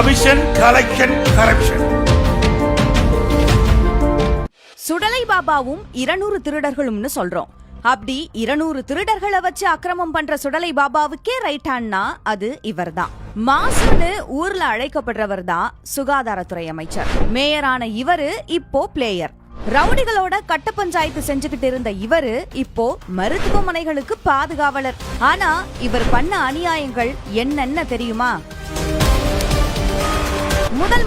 Commission, collection, corruption. சுடலை பாபாவும் 200 திருடர்களும்னு சொல்றோம். அப்படி 200 திருடர்களை வச்சு அக்கிரமம் பண்ற சுடலை பாபாவுக்கே ரைட் ஹேண்ட்னா அது இவர்தான். மாசுன்னு ஊர்ல அழைக்கப்படுறவர் தான் சுகாதாரத்துறை அமைச்சர். மேயரான இவரு இப்போ பிளேயர். ரவுடிகளோட கட்ட பஞ்சாயத்து செஞ்சுக்கிட்டு இருந்த இவரு இப்போ மருத்துவமனைகளுக்கு பாதுகாவலர். ஆனா இவர் பண்ண அநியாயங்கள் என்னென்ன தெரியுமா?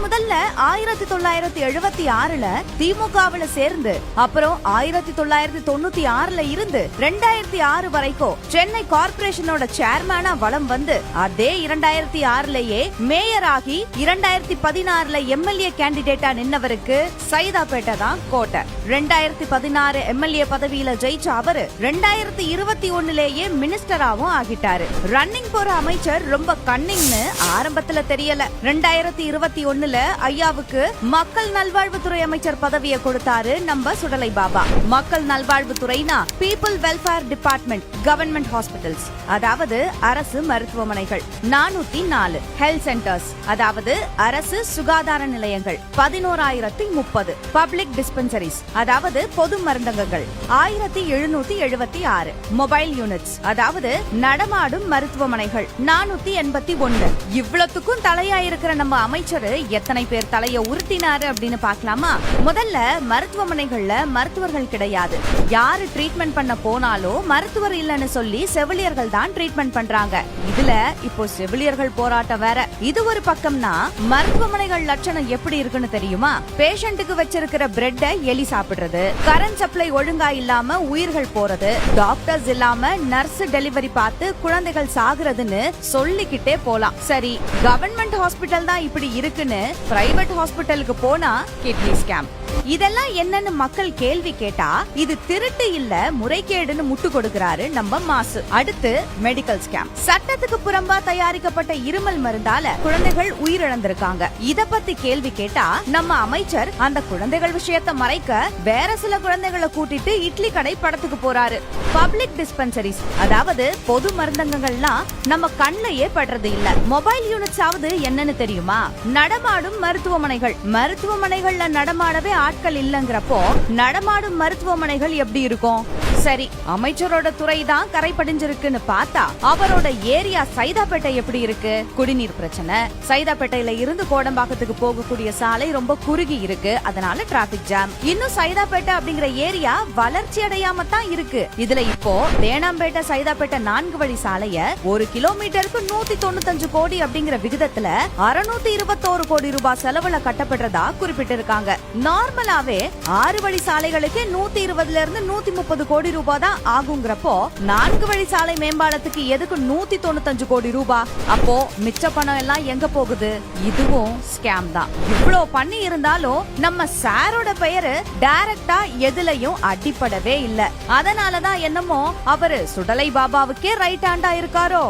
முதல்ல 1976ல திமுகவுல சேர்ந்து அப்புறம் 1996ல இருந்து 2006 வரைக்கும் சென்னை கார்ப்பரேஷனோட சேர்மேனா வலம் வந்து அதே 2006லயே மேயர் ஆகி 2016ல எம்எல்ஏ கேண்டிடேட்டா நின்னவருக்கு சைதாப்பேட்டை தான் கோட்டை. 2016 எம்எல்ஏ பதவியில ஜெயிச்ச அவரு 2021லயே மினிஸ்டராவும் ஆகிட்டாரு. ரன்னிங் போற அமைச்சர் ரொம்ப கன்னிங்னு ஆரம்பத்துல தெரியல. 2021ல ஐயாவுக்கு மக்கள் நல்வாழ்வுத்துறை அமைச்சர் பதவியை கொடுத்தாரு நம்ம சுடலை பாபா. மக்கள் நல்வாழ்வுத்துறைனா people welfare department, government hospitals அதாவது அரசு மருத்துவமனைகள், 404 ஹெல்த் சென்டர்ஸ் அதாவது அரசு சுகாதார நிலையங்கள், 11,030 பப்ளிக் டிஸ்பென்சரிஸ் அதாவது பொது மருந்தகங்கள், 1,776 மொபைல் யூனிட்ஸ் அதாவது நடமாடும் மருத்துவமனைகள், 481. இவ்வளவுக்கும் தலையா இருக்கிற நம்ம அமைச்சர் எத்தனை பேர் தலைய உருட்டினாரு அப்படின்னு பார்க்கலாமா? முதல்ல மருத்துவமனைகள்ல மருத்துவர்கள் கிடையாது. யாரு ட்ரீட்மெண்ட் பண்ண போனாலும் மருத்துவர் இல்லன்னு சொல்லி செவிலியர்கள் தான் ட்ரீட்மெண்ட் பண்றாங்க. இதுல இப்போ செவிலியர்கள் போராட்டம் வேற. இது ஒரு பக்கம்னா மருத்துவமனைகள் லட்சணம் எப்படி இருக்குன்னு தெரியுமா? பேஷண்ட்டுக்கு வச்சிருக்கிற பிரெட்டை எலி சாப்பிடுறது, கரண்ட் சப்ளை ஒழுங்கா இல்லாம உயிர்கள் போறது, டாக்டர்ஸ் இல்லாம நர்ஸ் டெலிவரி பார்த்து குழந்தைகள் சாகுறதுன்னு சொல்லிக்கிட்டே போலாம். சரி, கவர்மெண்ட் ஹாஸ்பிட்டல் தான் இப்படி இருக்குன்னு பிரைவேட் ஹாஸ்பிட்டலுக்கு போனா கிட்னி ஸ்கேம். இதெல்லாம் என்னன்னு மக்கள் கேள்வி கேட்டா இது திருட்டு இல்ல முறைகேடுன்னு முட்டு கொடுக்கிறாரு நம்ம மாசு. அடுத்து மெடிக்கல் ஸ்கேம். சட்டத்துக்கு புறம்பா தயாரிக்கப்பட்ட இருமல் மருந்தால குழந்தைகள் உயிரிழந்திருக்காங்க. இத பத்தி கேள்வி கேட்டா நம்ம அமைச்சர் அந்த குழந்தைகள் விஷயத்தை மறைக்க வேற சில குழந்தைகளை கூட்டிட்டு இட்லி கடை படத்துக்கு போறாரு. பப்ளிக் டிஸ்பென்சரிஸ் அதாவது பொது மருந்தகங்கள்லாம் நம்ம கண்ணையே படுறது இல்ல. மொபைல் யூனிட்ஸ் ஆவது என்னன்னு தெரியுமா? நடமாடும் மருத்துவமனைகள். மருத்துவமனைகள்ல நடமாடவே ஆட்கள் இல்லங்கிறப்போ நடமாடும் மருத்துவமனைகள் எப்படி இருக்கும்? சரி, அமைச்சரோட துறை தான் கரை படிஞ்சிருக்குன்னு பார்த்தா அவரோட ஏரியா சைதாப்பேட்டை எப்படி இருக்கு? குடிநீர் பிரச்சனை. சைதாப்பேட்டையில இருந்து கோடம்பாக்கத்துக்கு போகக்கூடிய சாலை ரொம்ப குறுகி இருக்கு, அதனால டிராபிக் ஜாம். இன்னும் சைதாப்பேட்டை அப்படிங்கிற ஏரியா வளர்ச்சி அடையாம தான் இருக்கு. இதுல இப்போ தேனாம்பேட்டை சைதாப்பேட்டை 4 வழி சாலைய 1 கிலோமீட்டருக்கு 195 கோடி அப்படிங்கிற விகிதத்துல 621 கோடி ரூபாய் செலவுல கட்டப்படுறதா குறிப்பிட்டிருக்காங்க. நார்மலாவே 6 வழி சாலைகளுக்கு 120ல இருந்து 130 கோடி ரூபாய் தான் ஆகுங்கிறப்போ 4 வழி சாலை மேம்பாலத்துக்கு எதுக்கு 195 கோடி ரூபாய்? அப்போ மிச்ச பணம் எல்லாம் எங்க போகுது? இதுவும் ஸ்கேம் தான். இவ்ளோ பண்ணி இருந்தாலும் நம்ம சாரோட பெயரு டைரக்டா எதுலயும் அடிப்படவே இல்ல. அதனாலதான் என்னமோ அவரு சுடலை பாபாவுக்கே ரைட் ஹேண்டா இருக்காரோ?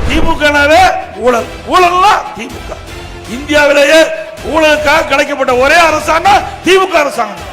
திமுகவே ஊழல், ஊழல்லாம் திமுக. இந்தியாவிலேயே ஊழலுக்காக கிடைக்கப்பட்ட ஒரே அரசாங்கம் திமுக அரசாங்கம்.